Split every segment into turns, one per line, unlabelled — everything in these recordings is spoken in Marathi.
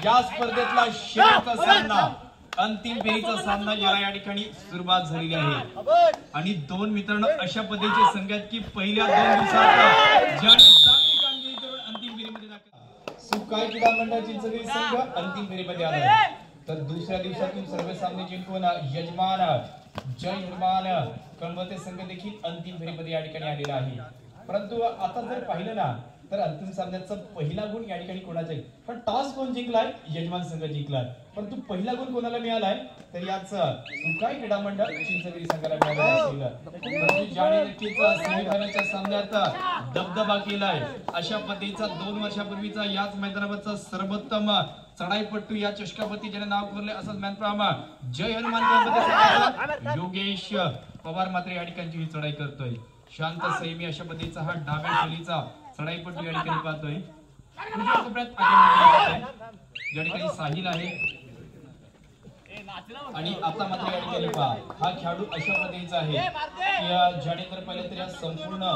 या स्पर्धेतला शेवटचा सामना, अंतिम फेरीचा सामना या ठिकाणी सुरुवात झालेली आहे आणि दोन मित्रांनो अशा पद्धतीचे संघ आहेत की पहिल्या 2 दिवसात ज्यांनी चांगली कामगिरी करून अंतिम फेरीमध्ये दाखल सुकाई क्रीडा मंडळ चिंचगरी संघ अंतिम फेरीमध्ये आला, तर दुसऱ्या दिवसातील सर्व सामने जिंकून यजमान जय हनुमान कळंबते संघ देखील अंतिम फेरीमध्ये या ठिकाणी आलेला आहे। परंतु आता जर पाहिलं ना तर अंतिम सामन्याचा पहिला गुण या ठिकाणी कोणाचा आहे, पण टॉस कोण जिंकलाय? यजमान संघ जिंकलाय, परंतु पहिला गुण कोणाला मिळालाय तर याच सुकाई क्रीडा मंडळ चिंचगरी संघाला मिळाला असेल। ज्याने नक्कीच सेमीफायनलच्या सामन्यात दबदबा केलाय अशा पद्धतीचा 2 वर्षापूर्वीचा याच मैदानावरचा सर्वोत्तम चढाईपट्टू या चषकापती ज्याने नाव कोरले असं मॅनफ्रॉम जय हनुमान योगेश पवार मात्र या ठिकाणी ही चढाई करतोय। शांत संयमी अशा पद्धतीचा हा डाव्या शैलीचा चढाईपट्टू या ठिकाणी पाहतोय। या ठिकाणी साहिल आहे आणि आता मात्र या ठिकाणी पहा हा खेळाडू अशा पद्धतीचा आहे की ज्याने तर पहिले तर या संपूर्ण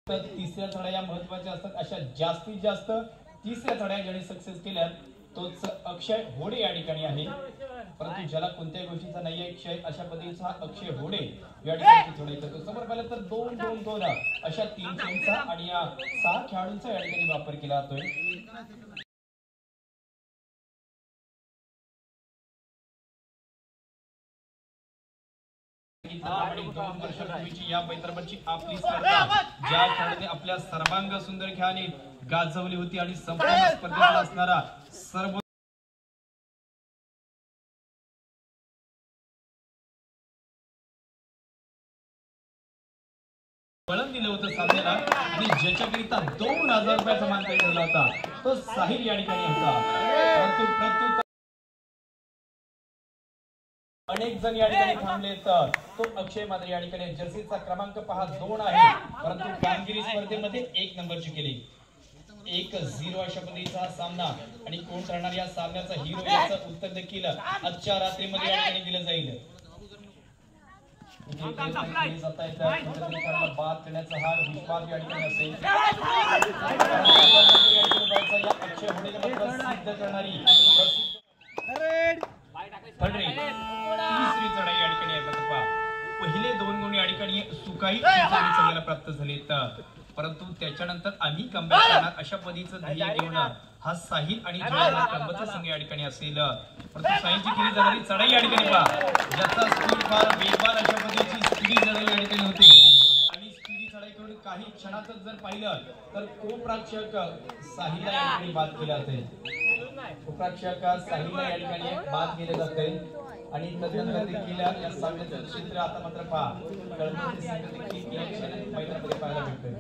तिसऱ्या चढाया महत्वाच्या असतात, अशा जास्तीत जास्त तिसऱ्या चढाया ज्याने सक्सेस केल्या तोच अक्षय होडे या ठिकाणी आहे। परंतु ज्याला कोणत्याही गोष्टीचा नाहीये क्षय अशा पद्धतीचा अक्षय होडे या ठिकाणी चढाई करतो। समोर पाहिलं तर 2-2-2 अशा 3 चेनचा आणि या 6 खेळाडूंचा या ठिकाणी वापर केला जातोय। आणि 2 वर्षापूर्वीची या मैदानाची आपली स्पर्धा ज्या खेळाडूने आपल्या सर्वांग सुंदर खेळाने गाजवली होती आणि संपूर्ण स्पर्धेत असणारा सर्व वळण दिलं होतं सामन्याला आणि ज्याच्याकरिता 2000 रुपयाचा मानकरी ठरला होता तो साहिल या ठिकाणी होता। परंतु अनेक जण या ठिकाणी थांबले तो अक्षय मात्र या ठिकाणी जर्सीचा क्रमांक पहा 2 आहे, परंतु कामगिरी स्पर्धेमध्ये 1 नंबरची केली। 1-0 अशा पद्धतीचा सामना आणि कोण ठरणार या सामन्याचा हिरो याचं उत्तर देखील आजच्या रात्रीमध्ये या ठिकाणी दिलं जाईल। बाद करण्याचा हा विश्वास या ठिकाणी असेल अक्षय होडे सिद्ध करणारी तिसरी चढाई या ठिकाणी आहे। पहिले 2 गुण या ठिकाणी सुकाई संघाला प्राप्त झालेत, परंतु त्याच्यानंतर आम्ही कमबॅक करणार अशा पद्धतीचं ध्येय घेऊन हा साहिल आणि कळंबचा संघ या ठिकाणी असेल। परंतु साहिलची केली जाणारी चढाई या ठिकाणी पहा ज्याचा स्पीड फार वेगवान अशा पद्धतीची स्पीडी चढाई या ठिकाणी होती आणि स्पीडी चढाई करून काही क्षणातच जर पाहिलं तर कोप्राक्षक साहिलला या ठिकाणी बाद केला जाते। कोप्राक्षक साहिलला या ठिकाणी बाद केले जाते आणि तदनंतर देखील या सामन्याचं चित्र आता मात्र पहा कळंबचे संघ देखील इलेक्शन मैदानामध्ये पाहायला भेटतोय।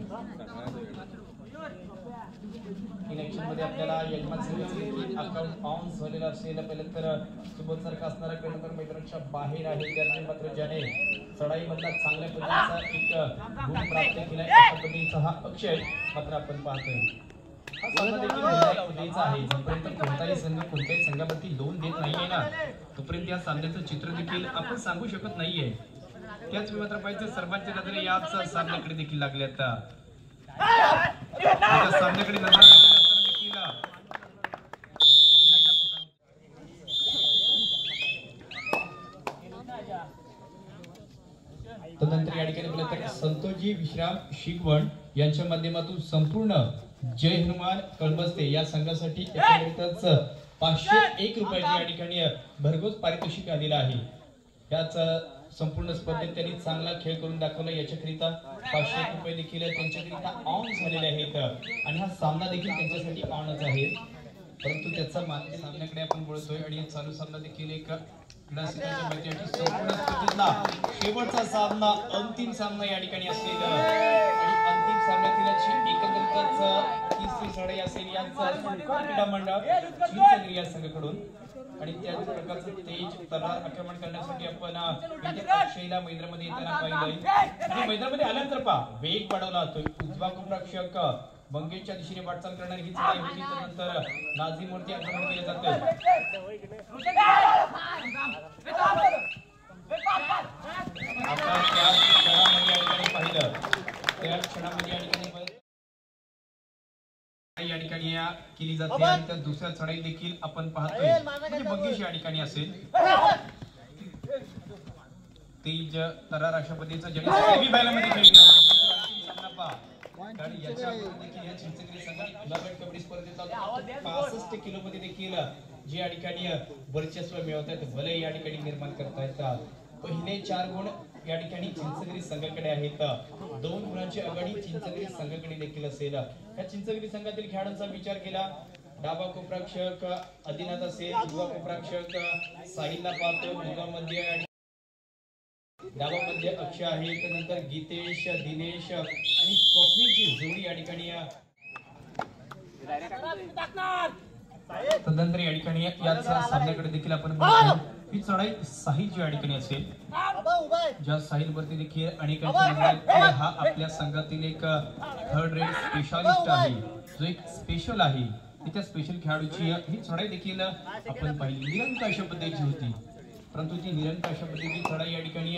इलेक्शन मध्ये आपल्याला यजमान संघाचे अकाउंट ऑन झालेलं असेल, पहिलं तर सुबोध सारखा असणारा कर्णकर मैदानाच्या बाहेर आहे, त्याने मात्र ज्याने चढाई मधला चांगल्या पद्धतीचा एक गुण प्राप्त केलाय अशा पद्धतीचा हा अक्षय मात्र आपण पाहतोय। हा सामना देखील उद्याचा आहे, जोपर्यंत कोणताही संघ कोणत्याही संघावरती लोन देत नाहीये ना तोपर्यंत या सामन्याचं चित्र देखील आपण सांगू शकत नाहीये। त्याच मात्र पाहिजे सर्वांच्या नजरे याच सामन्याकडे देखील लागल्यात। सामन्याकडे नजर देखील तदनंतर या ठिकाणी संतोषजी विश्राम शिकवण यांच्या माध्यमातून संपूर्ण जय हनुमान कळंबस्ते या संघासाठी एकंदरीतच 501 रुपयाची या ठिकाणी भरघोस पारितोषिक आलेलं आहे। याच संपूर्ण स्पर्धेत त्यांनी चांगला खेळ करून दाखवला, याच्याकरिता 501 रुपये देखील त्यांच्याकरिता ऑन झालेले आहेत आणि हा सामना देखील त्यांच्यासाठी ऑनच आहे। परंतु त्याचा सामन्याकडे आपण बोलतोय आणि चालू सामना देखील एक संपूर्ण स्पर्धेतला शेवटचा सामना अंतिम सामना या ठिकाणी असेल आणि अंतिम सामन्यातील एकंदरीतच तिसरी चढाई असेल यांचा सुकाई क्रीडा मंडळ चिंचगरी या संघाकडून आणि त्याच प्रकारचं तेज तलवार आक्रमण करण्यासाठी आपण अक्षयला मैदानामध्ये येताना पाहिलंय आणि मैदानामध्ये आल्यानंतर पहा वेग वाढवला जातोय। उजवा कोपराक्षक बंगेच्या दिशेने वाटचाल करणारी ही चढाई होती, त्यानंतर नाझीमवरती आक्रमण केले जाते। आता त्या क्षणामध्ये पाहिलं त्या क्षणामध्ये केली जाते आणि त्या दुसऱ्या चढाई देखील आपण पाहतोय म्हणजे बग्गीश या ठिकाणी असेल तेज तरार अशा पद्धतीचा जणी सेमी फायनलमध्ये खेळला सामना पहा कारण याच्या अगोदर देखील या चिंचगडी संघाने खुलागट कबड्डी स्पर्धेचा 65 किलो मध्ये देखील जे या ठिकाणी वर्चस्व मिळवतात भले या ठिकाणी निर्माण करतायत पहिले 4 गुण या ठिकाणी चिंचगडी संघाकडे आहेत 2 गुणांची आघाडी चिंचगडी संघाकडे देखील असेल या चिंचगडी संघातील खेळाडूंचा विचार केला डावा कोपराक्षक आदिनाथ असेल उजवा कोपराक्षक साहिलला पाहतो मुगामध्ये डावामध्ये अक्षय आहे त्यानंतर गीतेश दिनेश आणि स्वप्नीलची जोडी या ठिकाणी तदनंतर या ठिकाणी याच सामन्याकडे देखील आपण बघतो ही चढाई साहिलची या ठिकाणी असेल ज्या साहिल वरती देखील अनेकांची हा आपल्या संघातील एक थर्ड रेट स्पेशालिस्ट आहे जो एक स्पेशल आहे त्या स्पेशल खेळाडूची ही चढाई देखील आपण पाहिली निरंतर अशा पद्धतीची होती परंतु ती निरंतर अशा पद्धतीची चढाई या ठिकाणी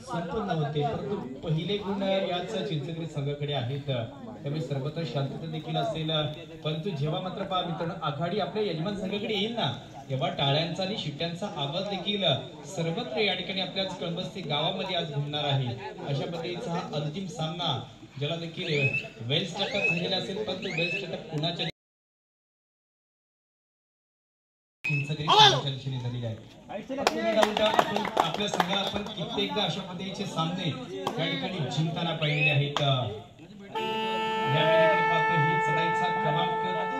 संपन्न होते परंतु पहिले गुण याच चिंचगडी संघाकडे आहेत त्यामुळे सर्वत्र शांतता देखील असेल परंतु जेव्हा मात्र पहा मित्रांनो आघाडी आपल्या यजमान संघाकडे येईल ना तेव्हा टाळ्यांचा आणि शिट्ट्यांचा आवाज देखील सर्वत्र या ठिकाणी आपल्याच कळंबस्ती गावामध्ये आज घुमणार आहे अशा पद्धतीचा हा अंतिम सामना ज्याला देखील वेल स्टॅटअप झालेला असेल परंतु वेल स्टॅटअप कुणाच्या चिंचगडी संघाच्या झालेली आहे आपल्या संघाला आपण कित्येकदा अशा पद्धतीचे सामने या ठिकाणी जिंकताना पाहिलेले आहेत यावेळी पाहतो ही चढाईचा क्रमांक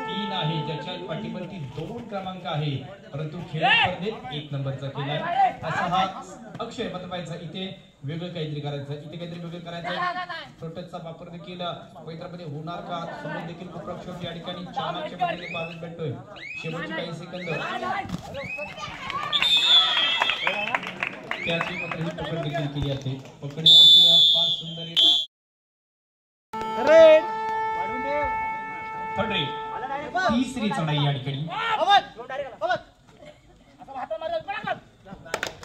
3 आहे ज्याच्या पाठीवरती 2 क्रमांक आहे परंतु खेळ स्पर्धेत 1 नंबरचा केलाय असा हा अक्षय मतपायचा इथे वेगळं काहीतरी करायचं इथे काहीतरी वेगळं करायचं प्रोटेक्टचा वापर देखील मैदानामध्ये होणार का समोर देखील कोपराक्षक या ठिकाणी चामाच्या पद्धतीने पाहत भेटतोय शेवटचे काही सेकंद त्याची मात्र ही पकड देखील केली जाते पकड देखील फार सुंदर तिसरी चढाई या ठिकाणी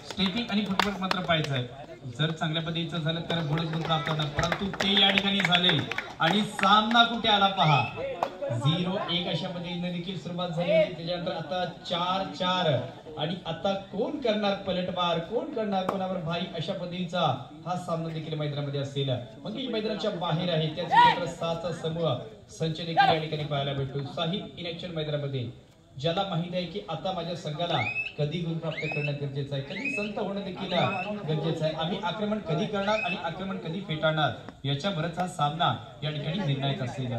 स्टेपिंग आणि फुटवर्क मात्र पाहायचं आहे जर चांगल्या पद्धतीचं झालं तर गोल गुण प्राप्त होणार परंतु ते या ठिकाणी झाले आणि सामना कुठे आला पहा 0-1 अशा पद्धतीने देखील सुरुवात झाली त्याच्यानंतर आता 4-4 आणि आता कोण करणार पलटवार कोण करणार कोणावर भाई अशा पद्धतीचा हा सामना देखील मैदानामध्ये असेल म्हणजे मैदानाच्या बाहेर आहे त्याच 6चा समूह संच देखील या ठिकाणी पाहायला भेटतो साहिल इलेक्शन मैदानामध्ये ज्याला माहित आहे की आता माझ्या संघाला कधी गुण प्राप्त करणं गरजेचं आहे कधी संत होणं देखील गरजेचं आहे आम्ही आक्रमण कधी करणार आणि आक्रमण कधी फेटाळणार याच्यावरच हा सामना या ठिकाणी निर्णायक असेल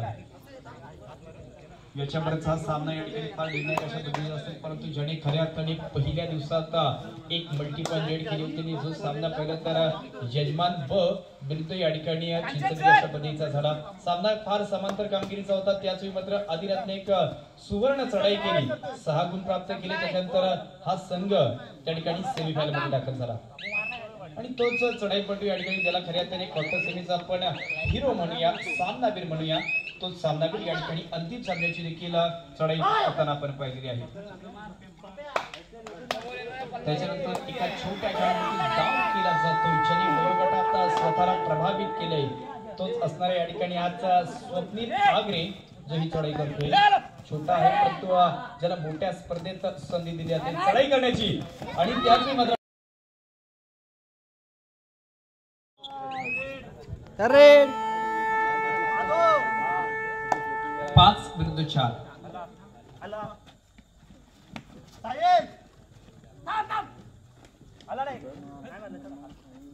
याच्यावरच हा सामना या ठिकाणी फार निर्णायक अशा पद्धतीने असेल परंतु ज्याने खऱ्या अर्थाने पहिल्या दिवसात एक मल्टिपल रेड केली होती जो सामना पहिला तर यजमान ब विरुद्ध या ठिकाणी चिंचगडी अशा पद्धतीचा झाला सामना फार समांतर कामगिरीचा होता त्याच वेळी मात्र आदिनाथने एक सुवर्ण चढाई केली 6 गुण प्राप्त केले त्याच्यानंतर हा संघ त्या ठिकाणी सेमीफायनल मध्ये दाखल झाला आणि तोच चढाईपटू या ठिकाणी त्याला खऱ्या अर्थाने क्वार्टर सेमीचा आपण हिरो म्हणूया सामनावीर म्हणूया तोच सामनावीर या ठिकाणी अंतिम सामन्याची देखील चढाई करताना आपण पाहिलेली आहे त्याच्यानंतर एका छोट्या खेळाडूची डाऊन केला जातो ज्याने वयोगटात स्वतःला प्रभावित केले तोच असणारा या ठिकाणी आज स्वप्नील आगरे जो ही चढाई करतोय छोटा आहे परंतु ज्याला मोठ्या स्पर्धेत संधी दिली जाते चढाई करण्याची आणि त्याच मात्र 5-4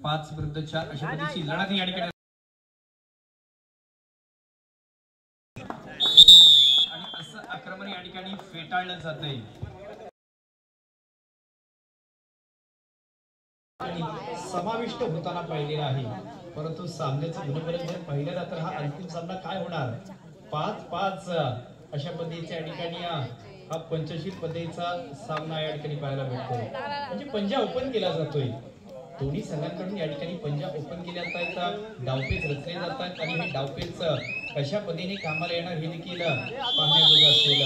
5-4 अशा पद्धतीची लढत या ठिकाणी आणि असं आक्रमण या ठिकाणी फेटाळलं जातंय समाविष्ट होताना पाहिलेला आहे परंतु सामन्याचं गुणफलक जर पाहिलं तर हा अंतिम सामना काय होणार 5-5 अशा पद्धतीच्या या ठिकाणी हा पंचशील पद्धतीचा सामना या ठिकाणी पाहायला भेटतोय म्हणजे पंजा ओपन केला जातोय दोन्ही संघांकडून या ठिकाणी पंजा ओपन केल्या जातात डावपेच रचले जातात आणि हे डावपेच कशा पद्धतीने कामाला येणार हे देखील पाहण्याजोगं असेल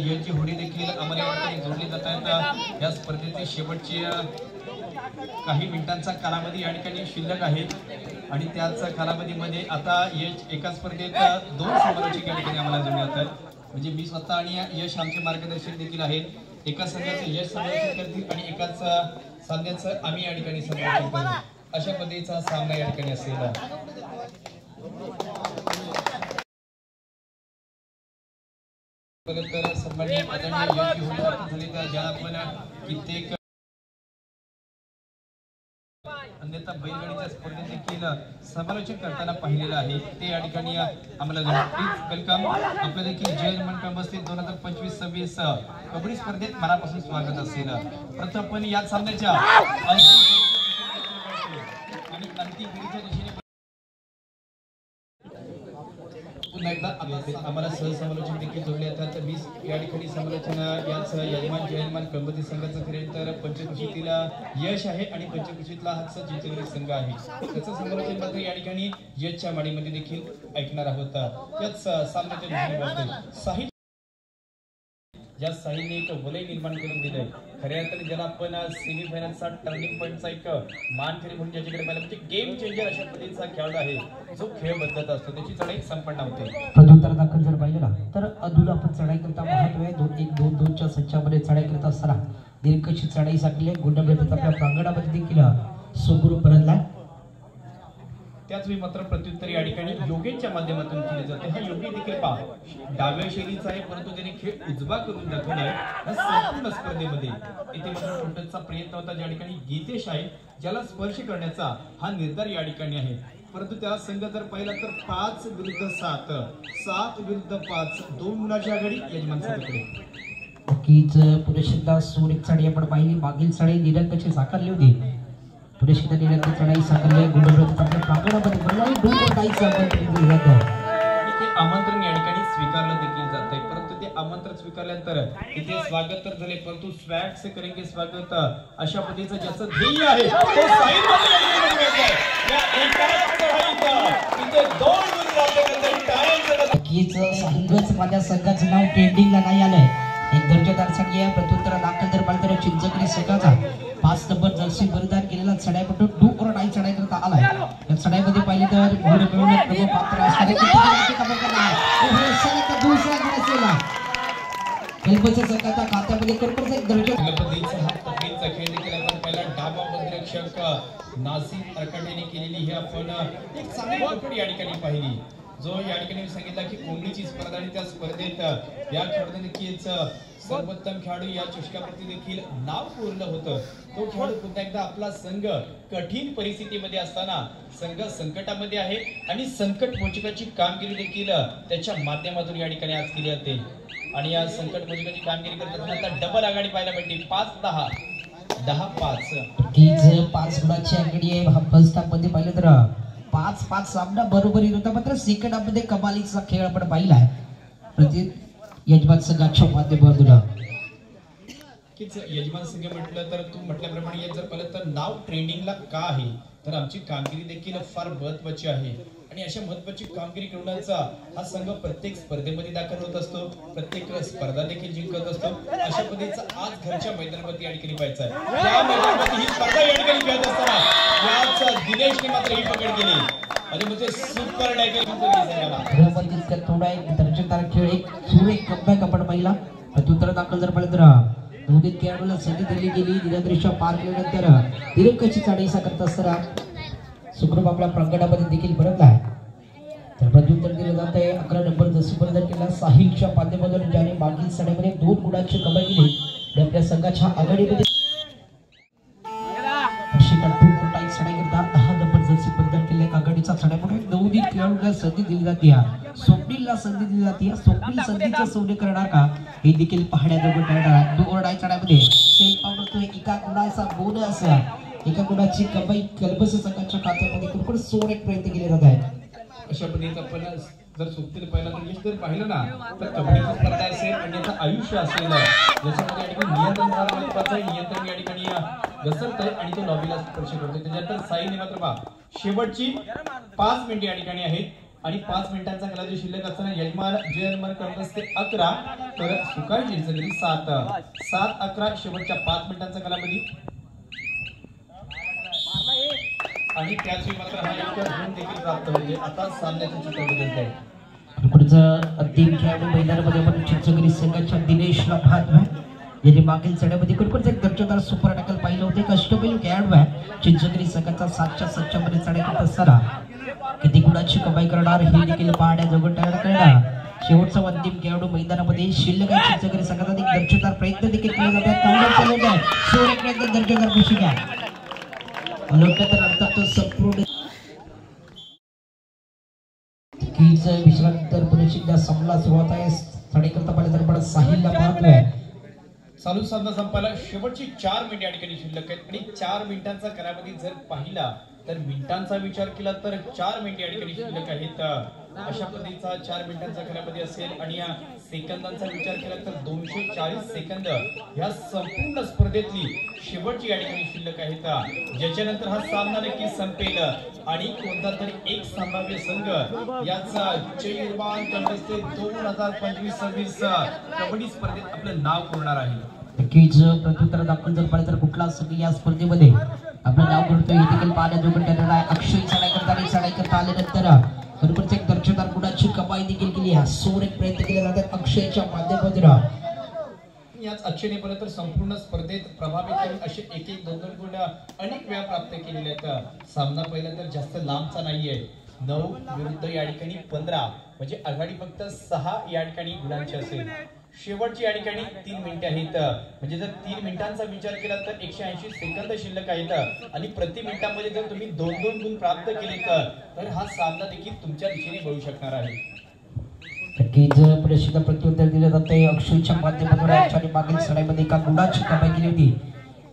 यांची होडी देखील आम्हाला या ठिकाणी जोडले जात आहेत। या स्पर्धेची शेवटची काही मिनिटांचा कालावधी या ठिकाणी शिल्लक आहे आणि त्याच कालावधीमध्ये आता एका स्पर्धेत 2 समालोचक या ठिकाणी आम्हाला जोडले जातात। म्हणजे मी स्वतः आणि यश आमचे मार्गदर्शक देखील आहेत। एका संघाचं यश समालोचन करतील आणि एकाच सामन्याचं आम्ही या ठिकाणी समालोचन करू। अशा पद्धतीचा सामना या ठिकाणी असेल। तर सन्माननीय आदरणीय यश होळी झाले तर ज्याला आपण कित्येक अन्यथा बैलगाडीच्या स्पर्धेत देखील समालोचन करताना पाहिलेलं आहे ते या ठिकाणी आम्हाला प्लीज वेलकम। आपलं देखील जय मंडळ बसतील 2025-26 कबड्डी स्पर्धेत मनापासून स्वागत असेल। प्रथम आपण या सामन्याच्या आणि अंतिम फेरीच्या दिशेने पुन्हा एकदा आम्हाला सहसमालोचक देखील जोडले येतात। 20 या ठिकाणी समालोचन याच यजमान कबड्डी संघाचं करेल तर पंचकृषीतील यश आहे आणि पंचकृषीतला हाच चिंचवली संघ आहे। त्याचं समालोचन मात्र या ठिकाणी यशच्या माडीमध्ये देखील ऐकणार आहोत। याच सामन्याच्या दिशेने साहिल ज्या साहिलने एक वलय निर्माण करून दिलंय खऱ्या अर्थाने ज्याला आपण सेमीफायनलचा टर्निंग पॉईंटचा एक मानकरी म्हणून ज्याच्याकडे पाहिलं म्हणजे गेम चेंजर अशा पद्धतीचा खेळाडू आहे जो खेळ बदलत असतो त्याची चढाई संपन्न होते।
प्रत्युत्तर दाखल जर पाहिलं तर अदूला आपण चढाई करता महत्व आहे 2-1-2-2च्या सच्च्यामध्ये चढाई करत असताना दीर्घची चढाई साकली गुंडबेत आपल्या प्रांगणामध्ये देखील सुखरूप परतला।
त्याच वेळी मात्र प्रत्युत्तर या ठिकाणी योगेशच्या माध्यमातून केले जाते। हा योगी देखील पहा डाव्या शैलीचा आहे परंतु त्याने खेळ उजवा करून दाखवलाय संपूर्ण स्पर्धेमध्ये। इथे मात्र टोटलचा प्रयत्न होता ज्या ठिकाणी गीतेश आहे ज्याला स्पर्श करण्याचा हा निर्धार या ठिकाणी आहे परंतु त्याला संघ जर पाहिला तर 5 विरुद्ध 7 7 विरुद्ध 5 2 गुणाची आघाडी यजमान संघाकडे।
नक्कीच पुरेशीदा सोडीत चढाई आपण पाहिली मागील चढाई निरंकची साकारली होती पुरेशीदा निरंक चढाई साकारली गुंडबेत आपल्या प्रांगणामध्ये बनवली 2 डाईचं आमंत्रण दिलं जातं
आणि ते आमंत्रण या ठिकाणी स्वीकारलं देखील जातंय परंतु ते आमंत्रण स्वीकारल्यानंतर इथे स्वागत तर झाले परंतु स्वॅग से करेंगे स्वागत अशा पद्धतीचं ज्याचं ध्येय आहे तो साहिल या एकाच चढाईत इथे 2 गुण आपल्याकडे टाळ्यांचं
नक्कीच साहिलच माझ्या संघाचं नाव ट्रेंडिंगला नाही आलंय एक दर्जेदार संघ आहे। प्रत्युत्तर दाखल जर पाहिलं तर चिंचकरी संघाचा 5 नंबर जर्सी परिधान केलेला चढाईपटू 2 ओव्हर डाई चढाई करता आलाय। या चढाईमध्ये पाहिले तर गुण मिळवण्यात प्रभू पात्र असणारे किती कमाल करणार हे सलग दुसरा गुण असेल कल्पच्या संघाच्या खात्यामध्ये करपरचा एक दर्जा
पद्धतीचा हा पकडीचा खेळ देखील आपण पहिला डावा बंदरक्षक नासिर अरकाटेने केलेली ही आपण एक चांगली पकड या ठिकाणी पाहिली जो या ठिकाणी मी सांगितलं की कोंबडीची स्पर्धा आणि त्या स्पर्धेत या खेळाडूने नक्कीच सर्वोत्तम खेळाडू या चषकावरती देखील नाव कोरलं होतं। तो खेळाडू पुन्हा एकदा आपला संघ कठीण परिस्थितीमध्ये असताना संघ संकटामध्ये आहे आणि संकट मोचकाची कामगिरी देखील त्याच्या माध्यमातून या ठिकाणी आज केली जाते आणि या संकट मोचकाची कामगिरी करत असताना आता डबल आघाडी पाहायला भेटली 5-10 10-5
तीच 5 गुणाची आघाडी आहे। हा फर्स्ट हाफ मध्ये पाहिलं तर 5-5 सामना बरोबरी होता मात्र सेकंड हाफ मध्ये कमालीचा खेळ आपण पाहिलाय प्रति यजमान संघाच्या माध्यमातून
कीच यजमान संघ म्हटलं तर तू म्हटल्याप्रमाणे जर पाहिलं तर नाव ट्रेंडिंगला का आहे तर आमची कामगिरी देखील फार महत्त्वाची आहे आणि अशा महत्त्वाची कामगिरी करण्याचा हा संघ प्रत्येक स्पर्धेमध्ये दाखल होत असतो प्रत्येक स्पर्धा देखील जिंकत असतो। अशा पद्धतीचा आज घरच्या मैदानावरती या ठिकाणी पाहायचा आहे त्या मैदानावरती ही स्पर्धा या ठिकाणी खेळत असताना याच दिनेशने मात्र ही पकड केली आणि म्हणजे सुपर डायगल
संघाला थोडा एक दर्जेदार खेळ एक सुरेख कमबॅक आपण पाहिला। प्रत्युत्तर दाखल जर पाहिलं तर दोन्ही खेळाडूला संधी दिली गेली निरंतरच्या पार केल्यानंतर दीर्घची चढाई करत असताना सुखरूप आपल्या प्रांगणामध्ये देखील परतला आहे तर प्रत्युत्तर दिलं जात आहे 11 नंबर जशी परिधान केला साहिलच्या माध्यमातून ज्याने मागील चढाईमध्ये 2 गुणांची कमाई केली आणि आपल्या संघाच्या आघाडीमध्ये चढाई करता 10 नंबर जशी परिधान केल्या आघाडीचा चढाईमध्ये दोन्ही खेळाडूंना संधी दिली जाते स्वप्नीलला संधी दिली जाते स्वप्नील संधीचं सोने करणार का हे देखील पाहण्याजोगं ठरणार 2 ओव्हर डाई चढाईमध्ये सेल पावडर एका गुणाचा बोनस एका गुणाची कमाई कल्पस संघाच्या खात्यामध्ये कुरकुर सोड एक प्रयत्न केले जात आहे।
अशा पद्धतीने आपण जर सोबतीने पाहिलं तर यश जर पाहिलं ना तर कबड्डीची स्पर्धा असेल आणि त्याचं आयुष्य असेल ज्याच्यामध्ये या ठिकाणी नियंत्रण फार महत्त्वाचं आहे नियंत्रण या ठिकाणी घसरतंय आणि तो लॉबीला स्पर्श करतोय त्याच्यानंतर साईने मात्र शेवटची 5 मिनिटे या ठिकाणी आहेत आणि 5 मिनिटांचा कालावधी शिल्लक असताना यजमान जयमान करत असते 11 तर सुकाळ चिंचगिरी 7-11 शेवटच्या 5 मिनिटांचा कालावधी आणि त्याची मात्र हा एक गुण देखील प्राप्त होते. आता सामन्याचे चित्र बदलत आहे.
पुढचं अंतिम खेळाडू मैदानामध्ये आपण चिंचगिरी संघाच्या दिनेशला पाहतोय. याने मागील चढ्यामध्ये कुरकुरचे एक दर्जेदार सुपर टॅकल पाहिलं होते. कष्टपैलू खेळाडू आहे चिंचगिरी संघाचा 7च्या मध्ये चढाई करत असताना किती गुणाची कमाई करणार हे देखील पाहण्याजोगं ठरणार. शेवटचा अंतिम खेळाडू मैदानामध्ये शिल्लक आहे. चिंचगिरी संघाचा एक दर्जेदार प्रयत्न देखील केले जातात. दर्जेदार खुशी घ्या तर अर्थात संपूर्ण विश्रांतर पुरेशीदा सामना सुरुवात आहे. साडे करता पाहिलं तर पण साहिलला पाहतोय.
चालू सामना संपायला शेवटची 4 मिनिटे या ठिकाणी शिल्लक आहेत आणि 4 मिनिटांचा कालावधी जर पाहिला तर मिनिटांचा विचार केला तर 4 मिनिटे या ठिकाणी शिल्लक आहेत. अशा पद्धतीचा 4 मिनिटांचा कालावधी असेल आणि या सेकंदांचा विचार केला तर 240 सेकंद या संपूर्ण स्पर्धेतली शेवटची या ठिकाणी शिल्लक आहेत. ज्याच्यानंतर हा सामना नक्की संपेल आणि कोणता तरी एक संभाव्य संघ याचा जयमान कंटेस्ट 2025-26 कबड्डी स्पर्धेत आपलं नाव कोरणार आहे.
नक्कीच प्रत्युत्तर दाखल जर पाहिलं तर कुठला संघ या स्पर्धेमध्ये आपलं नाव करतोय हे देखील पाहण्याजोगं ठरणार आहे. अक्षय चढाई करता आल्यानंतर बरोबरच एक दर्जेदार गुणाची कमाई देखील केली. हा सोर एक प्रयत्न केला जातात अक्षयच्या माध्यमातून.
याच अक्षयने परत तर संपूर्ण स्पर्धेत प्रभावित करून असे 1-2 गुण अनेक वेळा प्राप्त केलेले आहेत. सामना पहिला तर जास्त लांबचा नाहीये. 9 विरुद्ध या ठिकाणी 15 म्हणजे आघाडी फक्त 6 या ठिकाणी गुणांची असेल. शेवटची या ठिकाणी 3 मिनिटे आहेत. म्हणजे जर 3 मिनिटांचा विचार केला तर 180 सेकंद शिल्लक आहेत आणि प्रति मिनिटामध्ये जर तुम्ही 2-2 गुण प्राप्त केले तर हा सामना देखील तुमच्या दिशेने वळू शकणार आहे.
नक्कीच पुरेशीदा प्रत्युत्तर दिलं जाते. अक्षयच्या माध्यमातून आणि मागील चढाईमध्ये एका गुणाची कमाई केली होती.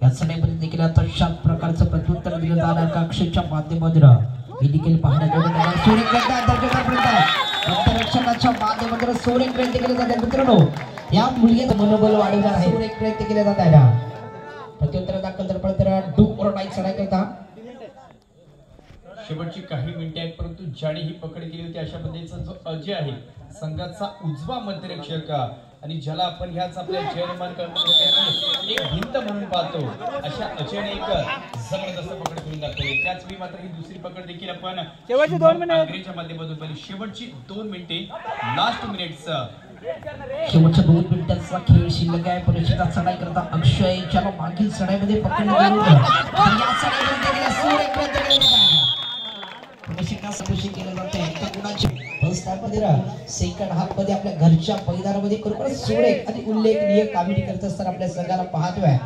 या चढाईमध्ये देखील तशाच प्रकारचं प्रत्युत्तर दिलं जाणार का अक्षयच्या माध्यमातून हे देखील पाहण्याजोगं अंतरक्षणाच्या माध्यमातून सोरेक प्रयत्न केले जातात. मित्रांनो या मुलगीचं मनोबल वाढवणार आहे. सोरेक प्रयत्न केले जात आहे. प्रत्युत्तर दाखल तर पडत डू और नाईट चढाई करता.
शेवटची काही मिनिटे आहेत परंतु ज्याने ही पकड केली होती अशा पद्धतीचा जो अजय आहे संघाचा उजवा मध्यरक्षक आणि ज्याला आपण ह्याच आपल्या जयमान करण्यासाठी एक भिंत म्हणून पाहतो अशा अजयने एक जबरदस्त पकड करून दाखवली. त्याच वेळी मात्र ही दुसरी पकड देखील आपण शेवटची 2 मिनिटांच्या माध्यमातून पाहिली. शेवटची 2 मिनिटे लास्ट मिनिट्स
शेवटच्या 2 मिनिटांचा खेळ शिल्लक आहे. पुरेशीदा चढाई करता अक्षय ज्याला मागील चढाईमध्ये पकडलं गेलं सेकंड हाफ मध्ये आपल्या घरच्या मैदानामध्ये खरोखर सोरेक आणि उल्लेखनीय कामगिरी करत असताना आपल्या संघाला पाहतोय.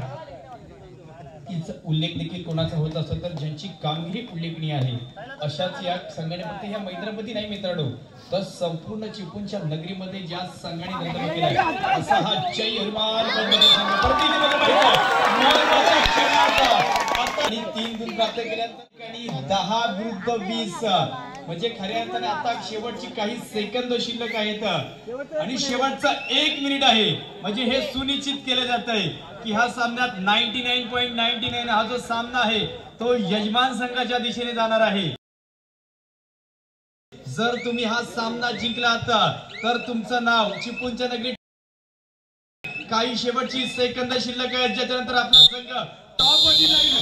उल्लेख देखील कोणाचा होत असेल तर ज्यांची कामगिरी उल्लेखनीय आहे अशाच या संघाने फक्त ह्या मैदानामध्ये नाही मित्रांनो तर संपूर्ण चिपळूणच्या नगरीमध्ये ज्या संघाने दंगल केला असा हा जय हनुमान आणि 3 गुण प्राप्त केल्यानंतर आणि 10 विरुद्ध 20 म्हणजे खऱ्या अर्थाने आता शेवटची काही सेकंद शिल्लक आहेत आणि शेवटचा 1 मिनिट आहे. म्हणजे हे सुनिश्चित केलं जात आहे की हा सामन्यात 99.99 हा जो सामना आहे तो यजमान संघाच्या दिशेने जाणार आहे. जर तुम्ही हा सामना जिंकलात तर तुमचं नाव चिपळूणच्या नगरीत काही शेवटची सेकंद शिल्लक आहेत ज्याच्यानंतर आपला संघ टॉप वरती जाईल.